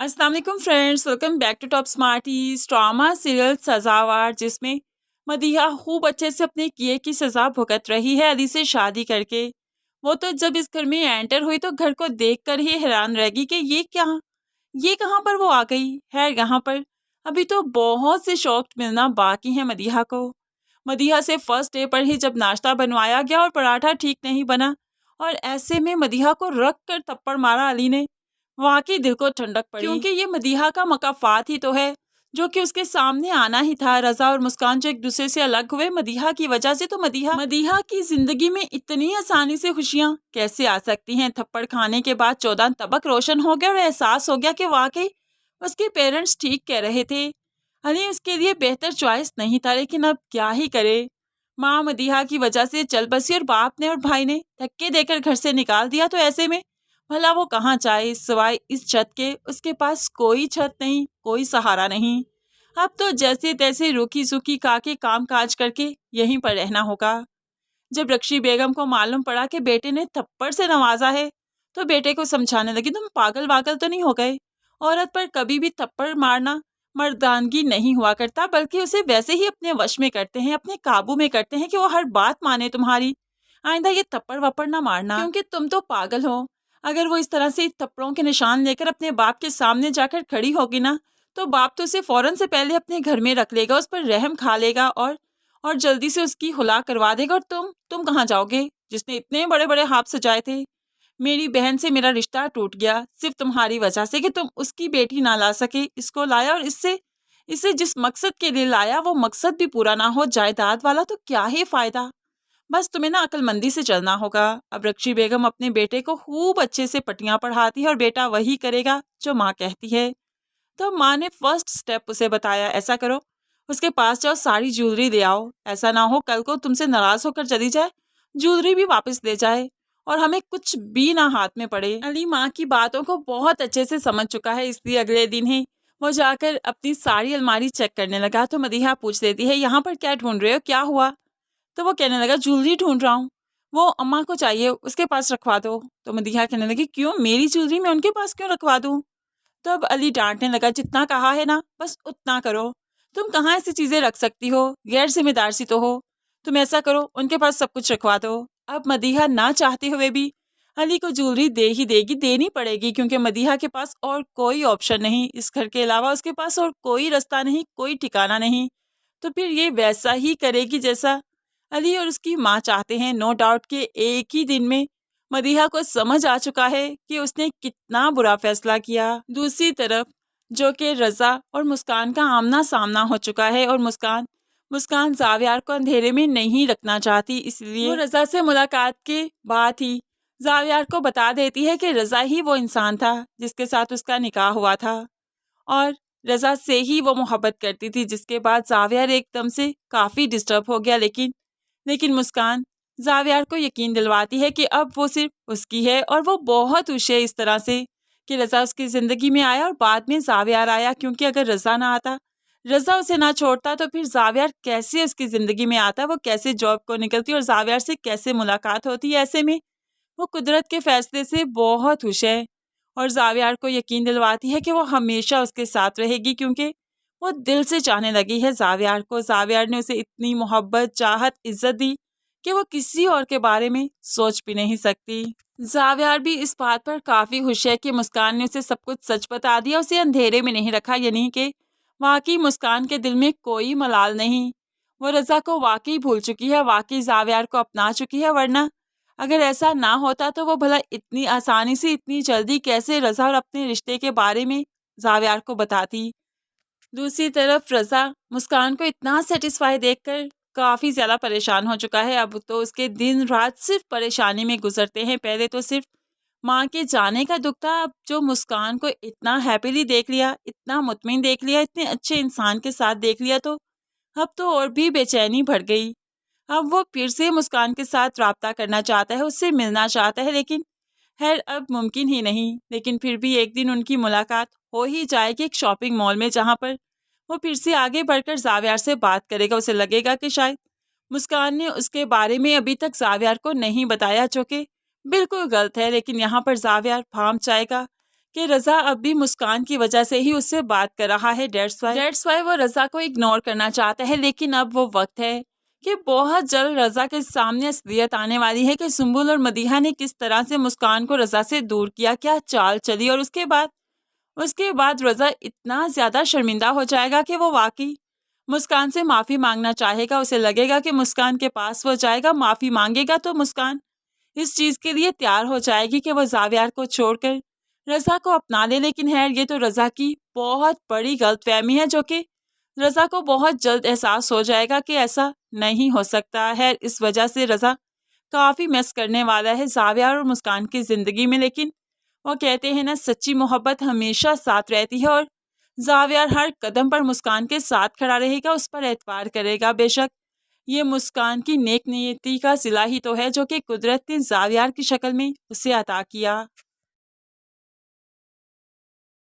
अस्सलाम वालेकुम friends, welcome back to Top Smarties. Drama serial Sazawaar जिसमें मदीहा खूब अच्छे से अपने किए की सजा भुगत रही है अली से शादी करके। वो तो जब इस घर में एंटर हुई तो घर को देखकर ही हैरान रह गई कि ये कहाँ पर वो आ गई है। यहाँ पर अभी तो बहुत से शौक मिलना बाकी है मदीहा को। मदीहा से फर्स्ट डे पर ही जब नाश्ता बनवाया गया और पराठा ठीक नहीं बना और ऐसे में मदीहा को रख कर थप्पड़ मारा अली ने, वाकई दिल को ठंडक पड़ी, क्योंकि ये मदीहा का मकाफात ही तो है जो कि उसके सामने आना ही था। रजा और मुस्कान जो एक दूसरे से अलग हुए मदीहा की वजह से, तो मदीहा की जिंदगी में इतनी आसानी से खुशियां कैसे आ सकती हैं। थप्पड़ खाने के बाद 14 तबक रोशन हो गया और एहसास हो गया कि वाकई उसके पेरेंट्स ठीक कह रहे थे। अली उसके लिए बेहतर चॉइस नहीं था, लेकिन अब क्या ही करे। माँ मदीहा की वजह से चल बसी और बाप ने और भाई ने धक्के देकर घर से निकाल दिया। तो ऐसे में भला वो कहाँ जाए सिवाय इस छत के। उसके पास कोई छत नहीं, कोई सहारा नहीं। अब तो जैसे तैसे रूखी सूखी खा के काम काज करके यहीं पर रहना होगा। जब रक्षी बेगम को मालूम पड़ा कि बेटे ने थप्पड़ से नवाजा है तो बेटे को समझाने लगी, तुम पागल वागल तो नहीं हो गए। औरत पर कभी भी थप्पड़ मारना मर्दानगी नहीं हुआ करता, बल्कि उसे वैसे ही अपने वश में करते हैं, अपने काबू में करते हैं कि वो हर बात माने तुम्हारी। आइंदा ये थप्पड़ वप्पड़ ना मारना, क्योंकि तुम तो पागल हो। अगर वो इस तरह से थप्पड़ों के निशान लेकर अपने बाप के सामने जाकर खड़ी होगी ना, तो बाप तो उसे फौरन से पहले अपने घर में रख लेगा, उस पर रहम खा लेगा और जल्दी से उसकी हुला करवा देगा। और तुम कहाँ जाओगे जिसने इतने बड़े बड़े हाथ सजाए थे। मेरी बहन से मेरा रिश्ता टूट गया सिर्फ तुम्हारी वजह से कि तुम उसकी बेटी ना ला सके। इसको लाया और इससे इसे जिस मकसद के लिए लाया वो मकसद भी पूरा ना हो, जायदाद वाला, तो क्या ही फायदा। बस तुम्हें ना अक्लमंदी से चलना होगा। अब रक्षी बेगम अपने बेटे को खूब अच्छे से पटियां पढ़ाती है और बेटा वही करेगा जो माँ कहती है। तो माँ ने फर्स्ट स्टेप उसे बताया, ऐसा करो, उसके पास जाओ, सारी ज्वेलरी ले आओ। ऐसा ना हो कल को तुमसे नाराज होकर चली जाए, ज्वेलरी भी वापस ले जाए और हमें कुछ भी ना हाथ में पड़े। अली माँ की बातों को बहुत अच्छे से समझ चुका है, इसलिए अगले दिन ही वो जाकर अपनी सारी अलमारी चेक करने लगा। तो मदीहा पूछ लेती है, यहाँ पर क्या ढूंढ रहे हो, क्या हुआ। तो वो कहने लगा, ज्वेलरी ढूंढ रहा हूँ, वो अम्मा को चाहिए, उसके पास रखवा दो। तो मदीहा कहने लगी, क्यों, मेरी ज्वेलरी मैं उनके पास क्यों रखवा दूँ। तो अब अली डांटने लगा, जितना कहा है ना बस उतना करो। तुम कहाँ ऐसी चीजें रख सकती हो, गैर जिम्मेदार सी तो हो। तुम ऐसा करो, उनके पास सब कुछ रखवा दो। अब मदीहा ना चाहते हुए भी अली को ज्वेलरी दे ही देगी, देनी पड़ेगी, क्योंकि मदीहा के पास और कोई ऑप्शन नहीं। इस घर के अलावा उसके पास और कोई रास्ता नहीं, कोई ठिकाना नहीं। तो फिर ये वैसा ही करेगी जैसा अली और उसकी माँ चाहते हैं। नो डाउट कि एक ही दिन में मदीहा को समझ आ चुका है कि उसने कितना बुरा फैसला किया। दूसरी तरफ जो कि रजा और मुस्कान का आमना सामना हो चुका है और मुस्कान मुस्कान जावियार को अंधेरे में नहीं रखना चाहती, इसलिए वो रजा से मुलाकात के बाद ही जावियार को बता देती है कि रजा ही वो इंसान था जिसके साथ उसका निकाह हुआ था और रजा से ही वो मोहब्बत करती थी। जिसके बाद जावियार एकदम से काफ़ी डिस्टर्ब हो गया, लेकिन मुस्कान जावियार को यकीन दिलवाती है कि अब वो सिर्फ उसकी है और वो बहुत खुश है इस तरह से कि रजा उसकी ज़िंदगी में आया और बाद में जावियार आया। क्योंकि अगर रजा ना आता, रजा उसे ना छोड़ता, तो फिर जावियार कैसे उसकी ज़िंदगी में आता, वो कैसे जॉब को निकलती और जावियार से कैसे मुलाकात होती। ऐसे में वो कुदरत के फैसले से बहुत खुश है और जावियार को यकीन दिलवाती है कि वो हमेशा उसके साथ रहेगी, क्योंकि वो दिल से चाहने लगी है जावियार को। जावियार ने उसे इतनी मोहब्बत, चाहत, इज्जत दी कि वो किसी और के बारे में सोच भी नहीं सकती। जावियार भी इस बात पर काफ़ी खुश है कि मुस्कान ने उसे सब कुछ सच बता दिया, उसे अंधेरे में नहीं रखा। यानी कि वाकई मुस्कान के दिल में कोई मलाल नहीं, वो रजा को वाकई भूल चुकी है, वाकई जावियार को अपना चुकी है। वरना अगर ऐसा ना होता तो वो भला इतनी आसानी से, इतनी जल्दी कैसे रजा और अपने रिश्ते के बारे में जावियार को बताती। दूसरी तरफ रजा मुस्कान को इतना सेटिस्फाई देखकर काफ़ी ज़्यादा परेशान हो चुका है। अब तो उसके दिन रात सिर्फ परेशानी में गुजरते हैं। पहले तो सिर्फ माँ के जाने का दुख था, अब जो मुस्कान को इतना हैप्पीली देख लिया, इतना मुतमिन देख लिया, इतने अच्छे इंसान के साथ देख लिया, तो अब तो और भी बेचैनी बढ़ गई। अब वो फिर से मुस्कान के साथ राब्ता करना चाहता है, उससे मिलना चाहता है, लेकिन खैर अब मुमकिन ही नहीं। लेकिन फिर भी एक दिन उनकी मुलाकात हो ही जाएगी एक शॉपिंग मॉल में, जहाँ पर वो फिर से आगे बढ़कर जावियार से बात करेगा। उसे लगेगा कि शायद मुस्कान ने उसके बारे में अभी तक जावियार को नहीं बताया, जो कि बिल्कुल गलत है। लेकिन यहाँ पर जावियार भांप जाएगा कि रज़ा अब भी मुस्कान की वजह से ही उससे बात कर रहा है। डेट्स वाई वो रज़ा को इग्नोर करना चाहता है, लेकिन अब वो वक्त है कि बहुत जल्द रज़ा के सामने असलियत आने वाली है कि सुंबुल और मदीहा ने किस तरह से मुस्कान को रज़ा से दूर किया, क्या चाल चली। और उसके बाद रज़ा इतना ज़्यादा शर्मिंदा हो जाएगा कि वो वाकई मुस्कान से माफ़ी मांगना चाहेगा। उसे लगेगा कि मुस्कान के पास वो जाएगा, माफ़ी मांगेगा तो मुस्कान इस चीज़ के लिए तैयार हो जाएगी कि वो ज़ावियार को छोड़कर रज़ा को अपना ले। लेकिन खैर, ये तो रज़ा की बहुत बड़ी गलतफहमी है, जो कि रज़ा को बहुत जल्द एहसास हो जाएगा कि ऐसा नहीं हो सकता है। इस वजह से रज़ा काफ़ी मिस करने वाला है ज़ावियार और मुस्कान की ज़िंदगी में। लेकिन वो कहते हैं ना, सच्ची मोहब्बत हमेशा साथ रहती है और ज़ावियार हर कदम पर मुस्कान के साथ खड़ा रहेगा, उस पर एतबार करेगा। बेशक ये मुस्कान की नेक नियति का सिला ही तो है जो कि कुदरत ने ज़ावियार की शक्ल में उसे अता किया।